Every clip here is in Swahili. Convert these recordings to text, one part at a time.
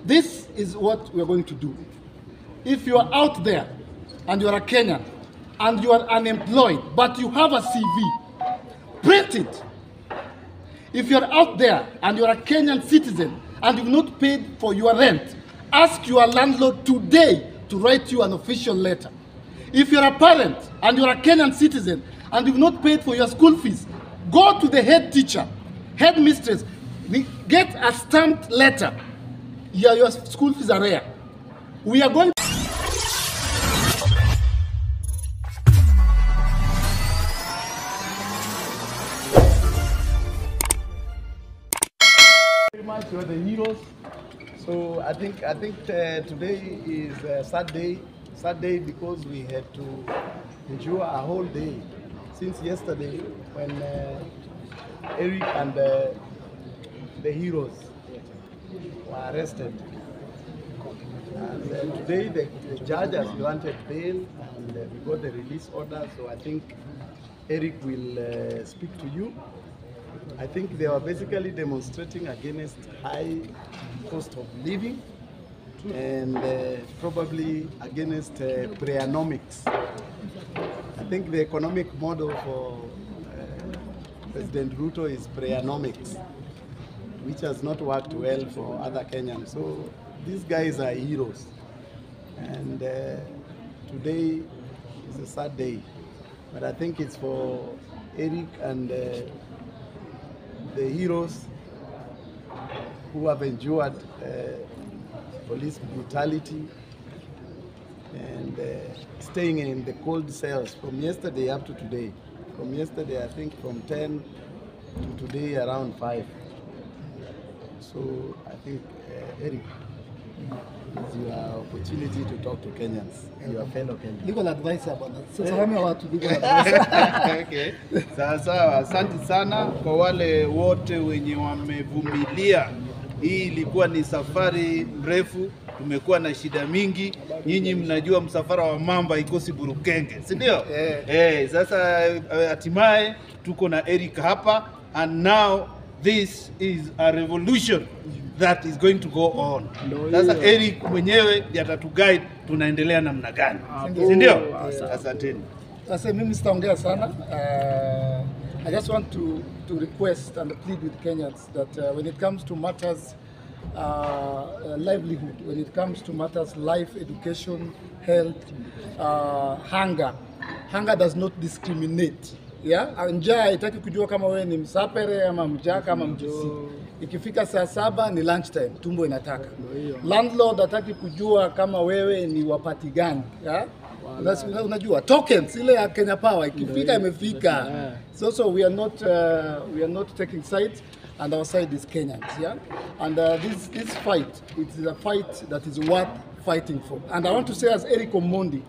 This is what we are going to do. If you are out there and you are a Kenyan and you are unemployed, but you have a CV, print it. If you are out there and you are a Kenyan citizen and you've not paid for your rent, ask your landlord today to write you an official letter. If you're a parent and you're a Kenyan citizen and you've not paid for your school fees, go to the head teacher, head mistress, get a stamped letter. Yeah, your school fees are there. We are going very much. You're the heroes. So I think today is a sad day because we had to endure a whole day since yesterday when Eric and the heroes were arrested. And today the judge has granted bail and we got the release order. So I think Eric will speak to you. I think they were basically demonstrating against high cost of living and probably against pre-economics. I think the economic model for President Ruto is pre-economics, which has not worked well for other Kenyans. So these guys are heroes. And today is a sad day, but I think it's for Eric and the heroes who have endured police brutality and staying in the cold cells from yesterday up to today. From yesterday, I think from 10 to today around 5. So I think, Eric, it's your opportunity to talk to Kenyans, your fellow Kenyans. Legal advisor, bwana. Sasa kama watu legal advisor. Okay. Sawa, asante sana kwa wale wote wenye wamevumilia. Hii ilikuwa ni safari mrefu, tumekuwa na shida mingi. Nyinyi mnajua msafara wa mamba ikosi burukenge, si ndio? Sasa hatimaye tuko na Eric hapa, and now this is a revolution that is going to go on. Sasa Eric mwenyewe atatuguide tunaendelea namna gani. Si ndio? Asanteni. Sasa mimi sitaongea sana. I just want to request and plead with Kenyans that when it comes to matters livelihood, when it comes to matters life, education, health, hunger does not discriminate. Yeah? Njaa haitaki kujua kama wewe ni msapere ama mjaka ama mjisi. Ikifika saa 7 ni lunch time, tumbo inataka. Landlord hataki kujua kama wewe ni wapati gani. Yeah? Unajua tokens ile ya Kenya Power ikifika imefika. So we are not taking sides, and our side is Kenyans, yeah. And this fight, it is a fight that is worth fighting for. And I want to say, as Eric Omondi,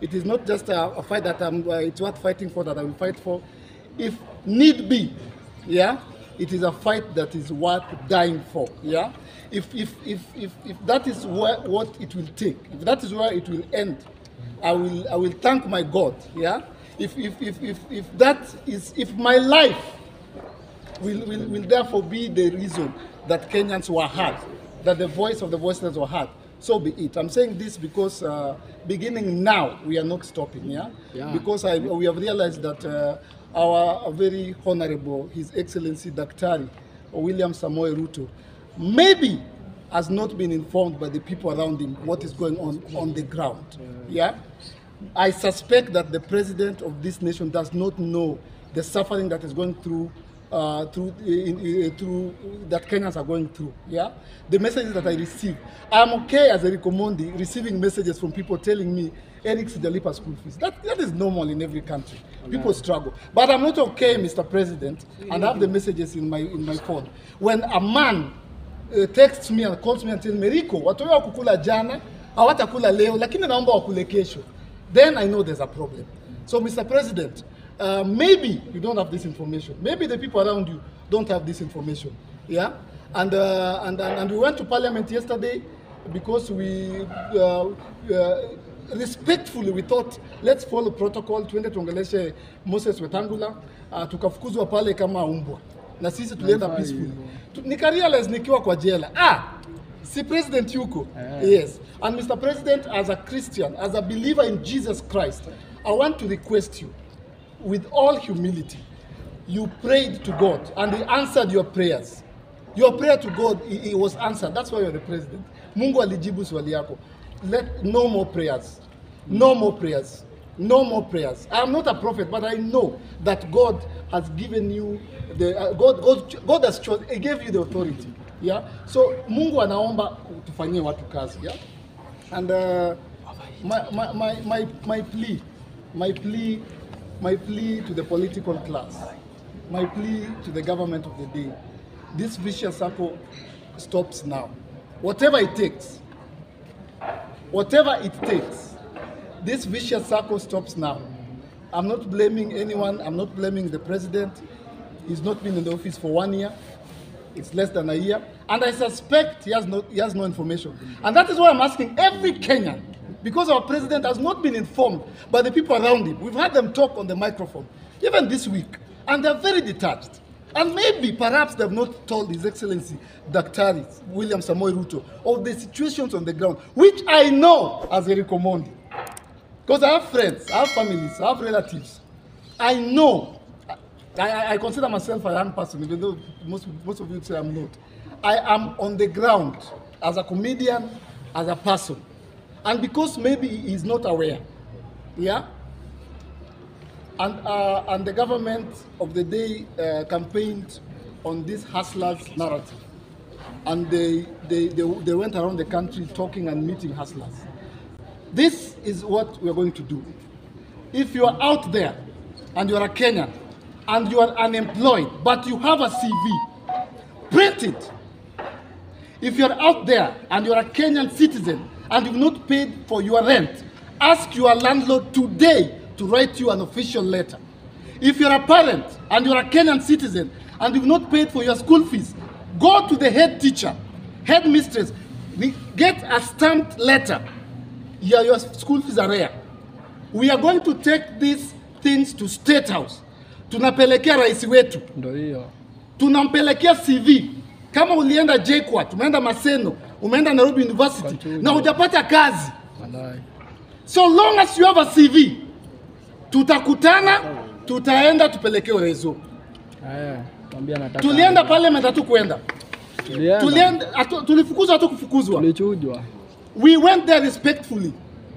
it is not just a fight that it's worth fighting for, that I will fight for. If need be, yeah, it is a fight that is worth dying for, yeah. If that is what it will take, if that is where it will end, I will thank my God, yeah. If my life will therefore be the reason that Kenyans were heard, that the voice of the voiceless were heard, so be it. I'm saying this because beginning now, we are not stopping, yeah? Because we have realized that our very honorable, His Excellency Daktari William Samoei Ruto, maybe has not been informed by the people around him what is going on the ground, yeah? I suspect that the president of this nation does not know the suffering that is going through that Kenyans are going through. Yeah, the messages that I receive, I'm okay as Eric Omondi receiving messages from people telling me Eric Sijalipa school fees. That is normal in every country. People struggle, but I'm not okay, Mr. President, and I have the messages in my phone. When a man texts me and calls me and tells me, Rico, watu wa kukula jana, hawatakula leo, lakini naomba wakule kesho. Then I know there's a problem. So, Mr. President, maybe you don't have this information. Maybe the people around you don't have this information. Yeah, and we went to Parliament yesterday because we respectfully we thought let's follow protocol. Tuende tuongeleshe Moses Wetangula, tukafukuzwa pale kama umbwa. Na sisi tulienda peacefully. Nika realize nikiwa kwa jela. See, President Yuko, yes. And Mr. President, as a Christian, as a believer in Jesus Christ, I want to request you, with all humility, you prayed to God and He answered your prayers. Your prayer to God, it was answered. That's why you're the president. Mungu alijibu swali yako. No more prayers. No more prayers. No more prayers. I am not a prophet, but I know that God has given you God has chosen. He gave you the authority. Yeah. So Mungu anaomba tufanyie watu kazi. Yeah. And my plea to the political class, my plea to the government of the day, this vicious circle stops now. Whatever it takes, this vicious circle stops now. I'm not blaming anyone. I'm not blaming the president. He's not been in the office for 1 year. It's less than a year. And I suspect he has no information. And that is why I'm asking every Kenyan, because our president has not been informed by the people around him. We've had them talk on the microphone, even this week, and they're very detached. And maybe, perhaps, they've not told His Excellency, Dr. William Samoei Ruto, of the situations on the ground, which I know as a Omondi. Because I have friends, I have families, I have relatives. I know. I consider myself a young person, even though most of you say I'm not. I am on the ground as a comedian, as a person. And because maybe he's not aware, yeah? And the government of the day campaigned on this hustlers narrative. And they went around the country talking and meeting hustlers. This is what we're going to do. If you are out there and you are a Kenyan and you are unemployed, but you have a CV, print it. If you are out there and you are a Kenyan citizen and you've not paid for your rent, ask your landlord today to write you an official letter. If you're a parent and you're a Kenyan citizen and you've not paid for your school fees, go to the head teacher, head mistress, get a stamped letter. Yeah, your school fees are there. We are going to take these things to State House. Tunapelekea rais wetu. Ndio hiyo. Tunampelekea CV. Kama ulienda JKUAT, umeenda Maseno, umeenda Nairobi University, na hujapata kazi. So long as you have a CV, tutakutana, tutaenda tupelekeo rezo. Tuambia nataka. Tulienda parliament hatukwenda. Tulifukuzwa hatukufukuzwa. Tulichujwa. We went there respectfully.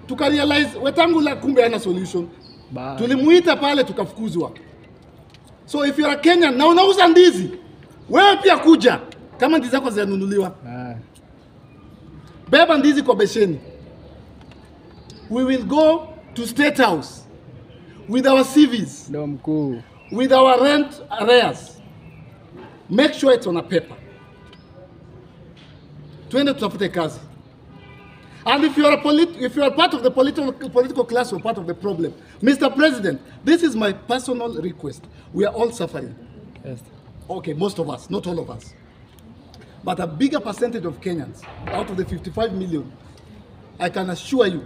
Tukarealize Wetangula kumbe hana solution. Tulimuita pale tukafukuzwa. So if you are a Kenyan na unauza ndizi, wewe pia kuja kama ndizi zako zinanunuliwa. Beba ndizi kwa besheni. We will go to State House with our CVs, with our rent arrears. Make sure it's on a paper. Tuende tutafute kazi. And if you are part of the political class or part of the problem, Mr. President, this is my personal request. We are all suffering. Yes. Okay, most of us, not all of us. But a bigger percentage of Kenyans, out of the 55 million, I can assure you,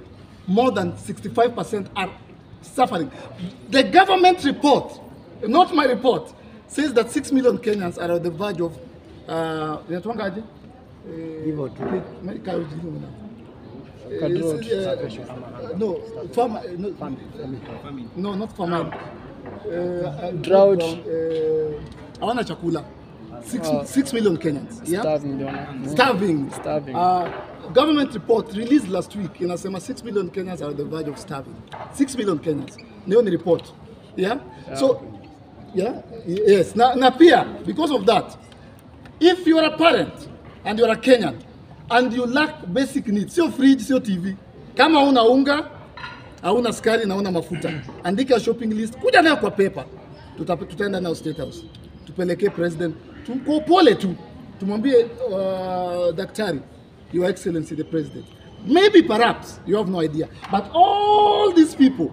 more than 65% are suffering. The government report, not my report, says that 6 million Kenyans are on the verge of no, not famine. Drought. Hawana chakula. 6 million Kenyans. Yeah? Starving. Government report released last week inasema 6 million Kenyans are on the verge of starving. 6 million Kenyans. Niyo ni report. Yeah? So, yeah? Yes. Na pia, because of that, if you are a parent and you are a Kenyan and you lack basic needs, sio fridge, sio TV, kama una unga, hauna sukari na una mafuta, andika shopping list, kuja nayo kwa paper. Tutaenda nayo State House. Tupeleke president, tukopole tu. Tumwambie daktari, Your Excellency the President. Maybe perhaps you have no idea, but all these people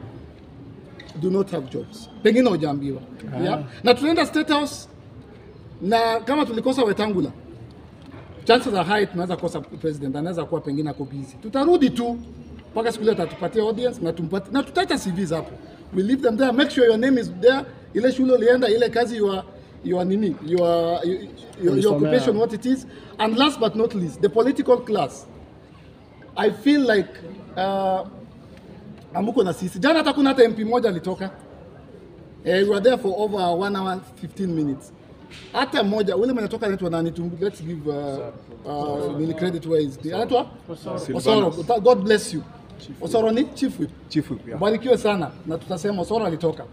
do not have jobs. Pengine hujambiwa. Yeah? Na tunaenda State House na kama tulikosa Wetangula, chances are high tunaweza kosa president, anaweza kuwa pengine ako busy. Tutarudi tu mpaka siku ile tatupatia audience na tutaacha CVs hapo. We leave them there, make sure your name is there. Ile shule ulienda, ile kazi your occupation, what it is. And last but not least, the political class. I feel like amuko na sisi. Jana hata kuna MP moja alitoka. We were there for over 1 hour 15 minutes. Hata moja ule mwenye toka anaitwa nani? Let's give mini credit where is. Anaitwa Osoro. God bless you. Osoro ni chief whip. Chief whip, yeah. Barikiwe sana na tutasema Osoro alitoka.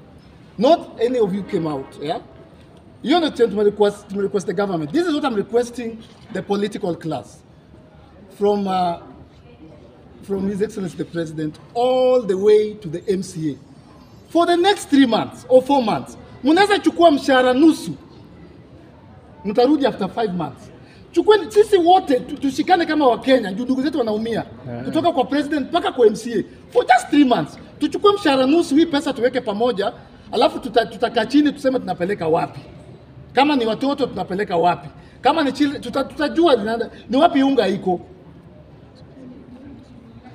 Not any of you came out, yeah? You understand to request the government. This is what I'm requesting the political class from His Excellency the President all the way to the MCA. For the next 3 months or 4 months, munaweza chukua mshahara nusu. Mtarudi after 5 months. Chukweni sisi wote tushikane kama wa Kenya, ndugu zetu wanaumia. Kutoka kwa president mpaka kwa MCA. For just 3 months, tuchukue mshahara nusu, hii pesa tuweke pamoja, alafu tutakaa chini tuseme tunapeleka wapi. Kama ni watoto tunapeleka wapi? Kama ni tutajua ni wapi unga iko.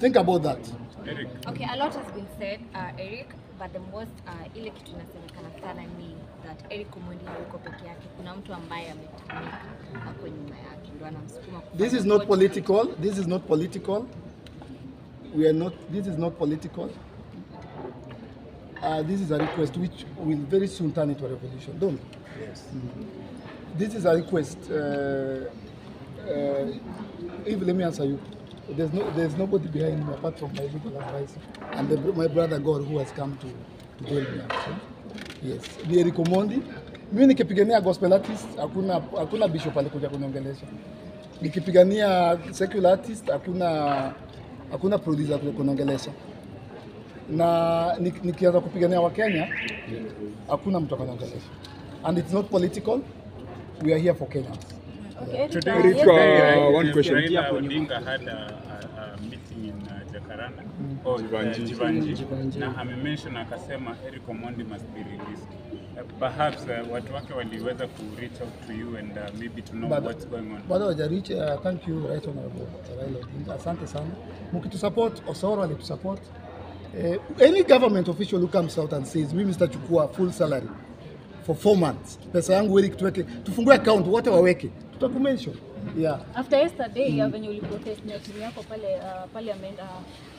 Think about that. Eric. Okay, a lot has been said, Eric, but the most ile kitu inasemekana sana ni that Eric Omondi yuko peke yake. Kuna mtu ambaye ametumika hapo nyuma yake ndio anamsukuma. This is not political. This is not political. We are not. This is not political. This is a request which will very soon turn into a revolution. Don't. Yes. This is a request. If let me answer you. There's nobody behind me apart from my legal advisor and my brother God who has come to join me. Yes. Ni Eric Omondi. Mimi nikipigania gospel artist, hakuna bishop alikuja kuniongelesha. Nikipigania secular artist, hakuna producer alikuja kuniongelesha. Na nikianza kupigania wa Kenya, hakuna mtu akaniongelesha. And it's not political. We are here for Kenyans. Okay. Today, one question. Raila Odinga had a meeting in Jakaranda or Jivanji. Na amention akasema Eric Omondi must be released. Perhaps watu wake waliweza ku reach out to you and maybe to know what's going on. Bado hajareach. Thank you, Right Honorable Raila Odinga. Asante sana. Mkitu support, Osoro alitu support. Any government official who comes out and says, we Mr. Chukua full salary for 4 months. Pesa yangu Eric tuweke, tufungue account, wote waweke. Tutakumention. Yeah. After yesterday, when you protest na timu yako pale parliament,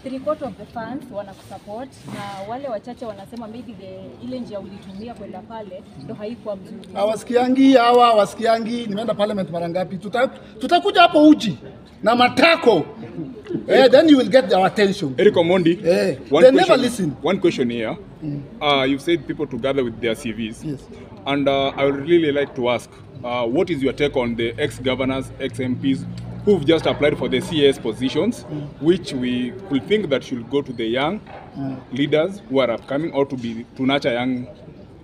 3/4 of the fans wanakusupport na wale wachache wanasema maybe ile njia ulitumia kwenda pale ndo haikuwa mzuri. Hawasikiangi, nimeenda parliament mara ngapi? Tutakuja hapo uji na matako. Then you will get our attention. Eric Omondi, they never listen. One question here. You've said people to gather with their CVs. Yes. And I would really like to ask, what is your take on the ex-governors, ex-MPs who've just applied for the CAS positions, which we could think that should go to the young leaders who are upcoming or to nurture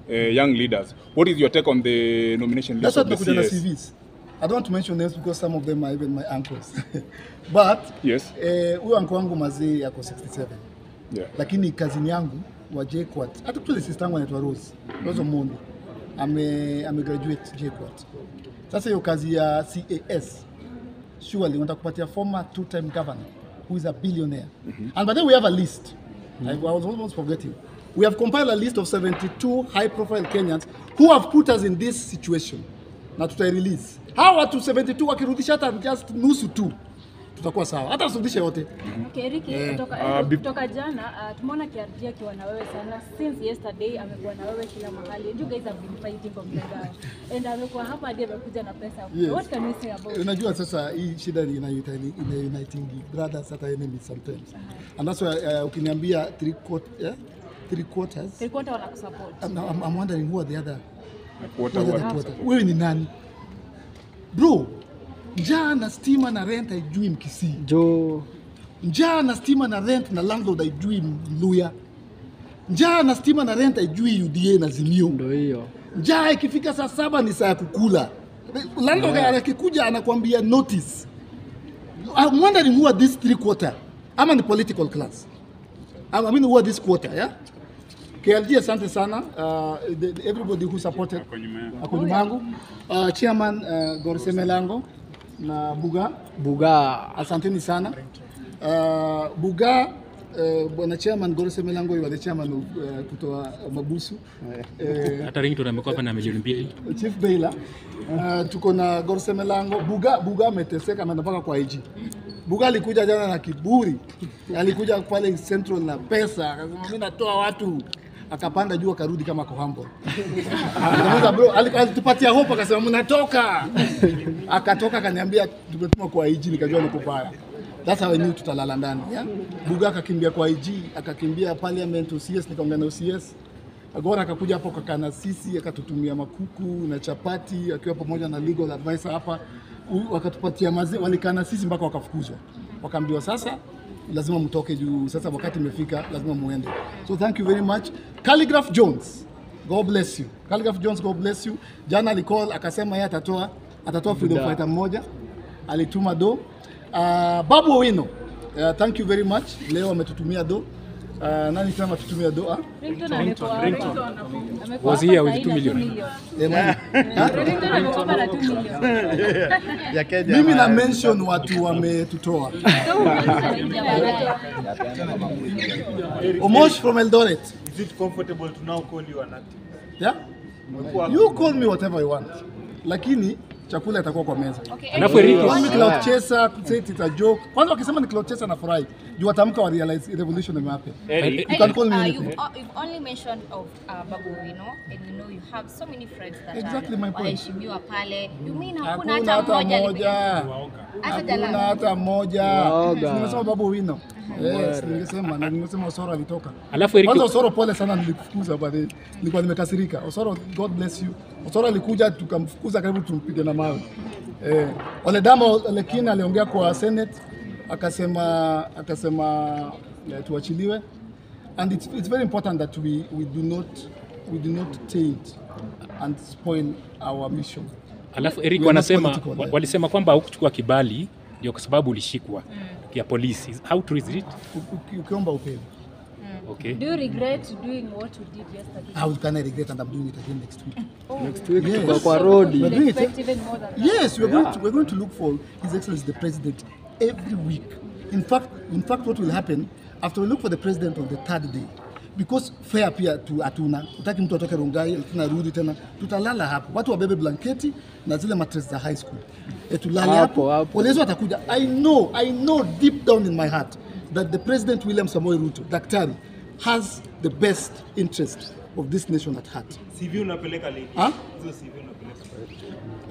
young leaders? What is your take on the nomination list of the CAS? CVs. I don't want to mention names because some of them are even my uncles. But yes, huyo uncle wangu mazee yako 67. Yeah. Lakini kazini yangu wa JKUAT, hata tu sister yangu anaitwa Rose Omondi. Graduate JKUAT. Sasa hiyo kazi ya CAS surely wanataka kupatia former 2-time governor who is a billionaire. And by the way, we have a list. I was almost forgetting. We have compiled a list of 72 high-profile Kenyans who have put us in this situation. Na tutai-release. Hawa watu 72 wakirudisha hata just nusu tu, tutakuwa sawa. Hata usirudishe yote. Okay, Ricky, kutoka jana tumeona KRG akiwa na wewe sana. Since yesterday amekuwa na wewe kila mahali. You guys have been fighting from the guy. And amekuwa hapa hadi amekuja na pesa. Yes. What can you say about it? Unajua sasa hii shida ni uniting brothers at enemies sometimes. And that's why ukiniambia 3/4 wanakusupport. I'm wondering who are the other quarter. Wewe ni nani? Bro, njaa na stima na rent haijui Mkisii. Njaa na stima na rent na landlord haijui Mluya. Njaa na stima na rent haijui UDA na Zimio. Ndio hiyo. Njaa ikifika saa 7 ni saa ya kukula. Landlord akikuja anakuambia notice. I'm wondering who are these 3/4? Ama ni political class? I mean who are this quarter, yeah? KLG, asante sana. Everybody who supported Akonyumangu. Chairman Gorsemelango na Buga. Buga. Asanteni sana. Buga, Bwana Chairman Gorse Melango, you are the chairman of kutoa Mabusu. Hata ringtone amekuwa hapa na milioni 2. Chief Baila. Tuko na Gorse Melango. Buga ameteseka mpaka kwa IG. Buga alikuja jana na kiburi. Alikuja pale Central na pesa. Akasema mimi natoa watu. Akapanda juu akarudi kama kwa humble. Akamwambia bro, alitupatia hope akasema mnatoka. Akatoka akaniambia tumetuma kwa IG nikajua niko paya. That's how I knew tutalala ndani. Yeah? Buga akakimbia kwa IG, akakimbia parliament OCS, nikaongea na OCS. Agora akakuja hapo kakana sisi, akatutumia makuku na chapati akiwa pamoja na legal advisor hapa. Wakatupatia maziwa, walikana sisi mpaka wakafukuzwa. Wakaambiwa sasa lazima mtoke juu sasa wakati imefika lazima muende. So thank you very much. Calligraph Jones, God bless you. Calligraph Jones, God bless you. Jana alicall akasema yeye atatoa freedom fighter mmoja. Alituma do. Babu Owino, thank you very much. Leo ametutumia do. Nani kama tutumia do? Ringtone Was here with 2 million. Ringtone amekuwa na 2 million. Mimi na mention watu wametutoa. Omosh from Eldoret. Is it comfortable to now call you an activist? Yeah? You call me whatever you want. Lakini chakula itakuwa kwa meza. Alafu Eric Cloud Chaser say it's a joke. Kwanza wakisema ni Cloud Chaser na furahi. Juu watamka wa realize revolution imehappen. You can call me anything. You've only mentioned of Babu Owino, and you know you have so many friends that Exactly my point. waheshimiwa pale. You mean Hakuna hakuna hata hata moja. Hakuna hata moja. Nimesema Babu Owino. Yes, ningesema na nimesema Osoro alitoka. Alafu Eric Kwanza Osoro pole sana nilikufukuza baadaye. Nilikuwa nimekasirika. Osoro God bless you. Osoro alikuja tukamfukuza karibu tumpige na mawe. Ole Damo Lekina aliongea kwa Senate akasema tuachiliwe, and it's very important that we do not taint and spoil our mission. Alafu Eric walisema kwamba hukuchukua kibali ndio kwa sababu ulishikwa ya polisi. How true is it? Ukiomba upewe. Okay. Do you regret doing what you did yesterday? How can I regret, and I'm doing it again next week. Next week Yes. tuko kwa road. We're doing it. Even more than that. Yes, we're going to look for His Excellency the President every week. In fact, what will happen after we look for the President on the third day, because fair pia tu atuna, utaki mtu atoke Rongai, tunarudi tena, tutalala hapo. Watu wabebe blanketi na zile mattress za high school. Tulale hapo. Polisi watakuja. I know deep down in my heart that the President William Samoei Ruto, Daktari, has the best interest of this nation at heart. CV unapeleka lini? Hizo CV unapeleka.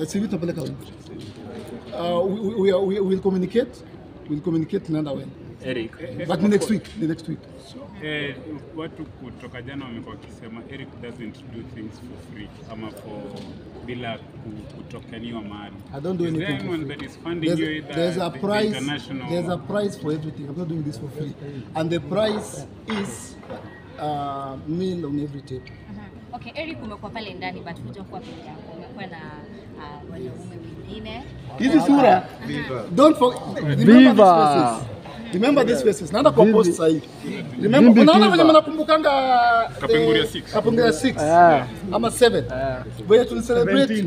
CV tunapeleka wapi? We will communicate. We'll communicate nanda when. Eric. But next week. Watu kutoka jana wamekuwa wakisema Eric doesn't do things for free ama bila kutokaniwa mahali. I don't do anything for free. That is funding you there's a price. International... There's a price for everything. I'm not doing this for free. And the price is meal on every table. Okay, Eric umekuwa pale ndani but hujakuwa peke yako. Umekuwa na wanaume wengine. Hizi sura. Don't forget. Remember these faces. Naenda kwa post sasa hivi. Remember unaona wenye mnakumbukanga Kapunguria 6 ama 7. Where to celebrate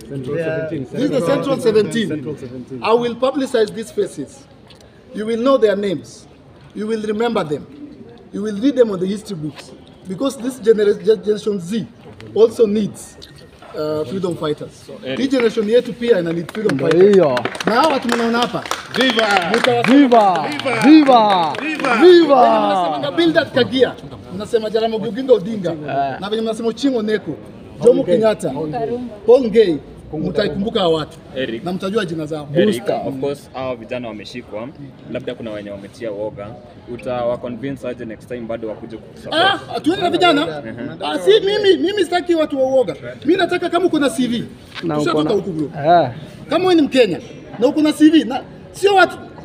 Central 17. This is the Central 17. I will publicize these faces. You will know their names. You will remember them. You will read them on the history books. Because this generation Z also needs freedom fighters. This generation yetu pia ina need freedom fighters. Na hawa watu mnaona hapa. Viva! Mnasema Bildad Kagia. Mnasema Jaramogi Oginga Odinga. Na venye mnasema Chingo Neko, Jomo Kenyatta, Paul Ngei. Mtaikumbuka watu Eric, na mtajua jina zao. Eric, of course hao vijana wameshikwa, labda kuna wenye wametia woga, utawa convince aje next time bado wakuje kukusupport? Tuende na vijana. Si mimi sitaki watu wa uoga. Mimi nataka kama uko na CV tushatoka huko bro. Kama wewe ni Mkenya na uko na CV na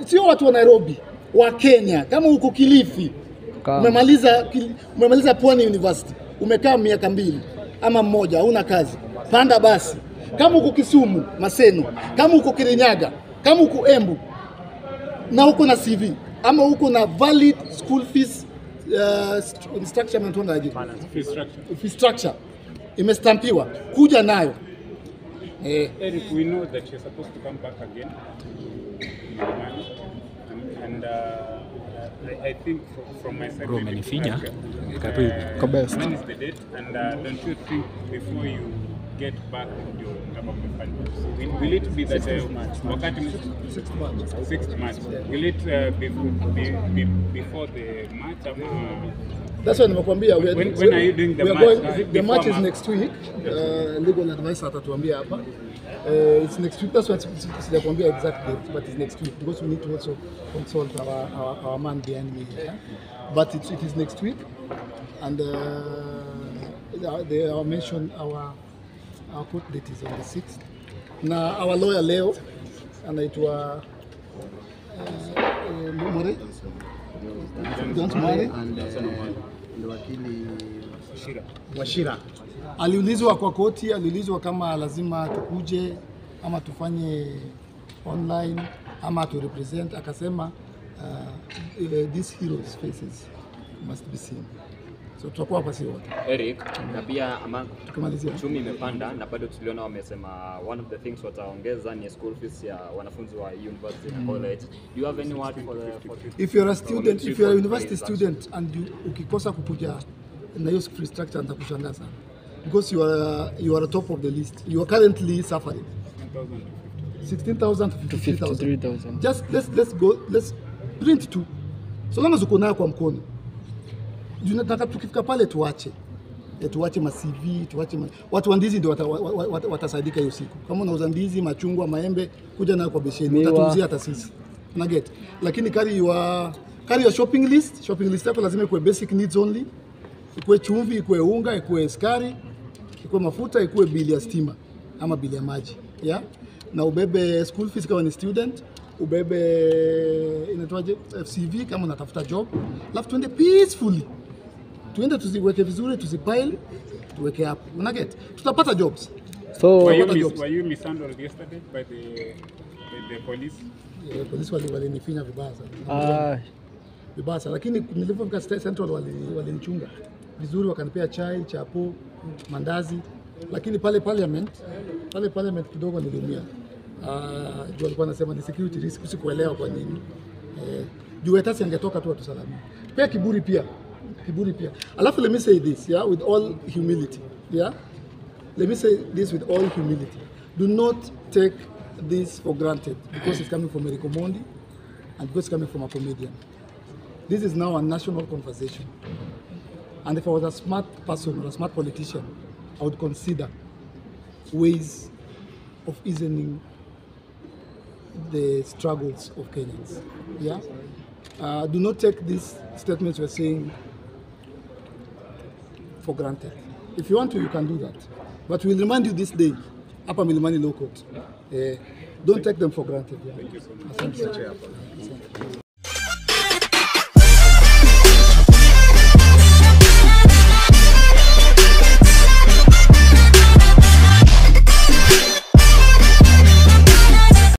sio watu wa Nairobi, wa Kenya. Kama uko Kilifi umemaliza Pwani University, umekaa miaka 2 ama 1, hauna kazi, panda basi. Kama uko Kisumu, Maseno, kama uko Kirinyaga, kama uko Embu na uko na CV ama uko na valid school fees structure fee structure imestampiwa, kuja nayo. Eric, we know that you're supposed to come back again and I think from my side, Bro, we need to umenifinya. ask, Kabest. when is the date? And don't you think before you get back ndio mtaka kufanya? Will it be that wakati 6th March? Will it be before the match? That's why nimekuambia when are you doing the match? The match is next week. Legal advisor atatuambia hapa. It's next week. That's why sijakwambia exact date, but it's next week because we need to also consult our man behind me here. But it is next week, and they are mentioned our court date is on the 6th. Na our lawyer leo anaitwa More Don't Mare and wakili Washira aliulizwa kwa koti, aliulizwa kama lazima tukuje ama tufanye online ama to represent, akasema these heroes faces must be seen. So tutakuwa hapa si wote. Eric, na pia tukimalizia uchumi imepanda na bado tuliona wamesema one of the things wataongeza ni school fees ya wanafunzi wa university na college. Do you have any word for the if you're a student, if you're a university student and ukikosa kukuja na hiyo free structure nitakushangaa sana because you are top of the list. You are currently suffering 16,000 to 53,000. Just let's print two. So long as uko nayo kwa mkono. Tunataka tukifika pale tuache ma CV, watu wa ndizi ndio watasaidika hiyo siku. Kama unauza ndizi, machungwa, maembe, kuja nayo kwa besheni, utatuuzia hata sisi. Una get. Lakini carry your shopping list. Shopping list yako lazima ikuwe basic needs only. Ikuwe chumvi, ikuwe unga, ikuwe sukari, ikuwe mafuta, ikuwe bili ya stima ama bili ya maji. Yeah? Na ubebe school fees kama ni student, ubebe inaitwaje CV kama unatafuta job. Alafu tuende peacefully. Tuende tuziweke vizuri, tuzipile, tuweke hapo. Una get? Tutapata jobs. So were you mishandled yesterday by the police? Yeah, police walinifinya vibaya sana. Vibaya sana, lakini nilipofika State Central walinichunga vizuri, wakanipea chai, chapo, mandazi. Lakini pale parliament kidogo niliumia. Juu alikuwa anasema ni security risk, sikuelewa kwa nini. Juu etasi angetoka tu atusalamia. Pia kiburi pia. Alafu let me say this, yeah, with all humility, yeah. Let me say this with all humility. Do not take this for granted because it's coming from Eric Omondi and because it's coming from a comedian. This is now a national conversation. And if I was a smart person or a smart politician, I would consider ways of easing the struggles of Kenyans. Yeah? Do not take these statements we're saying for granted. If you want to, you can do that. But we'll remind you this day, Upper Milimani Low Court. Don't take them for granted. Yeah. Thank you so much.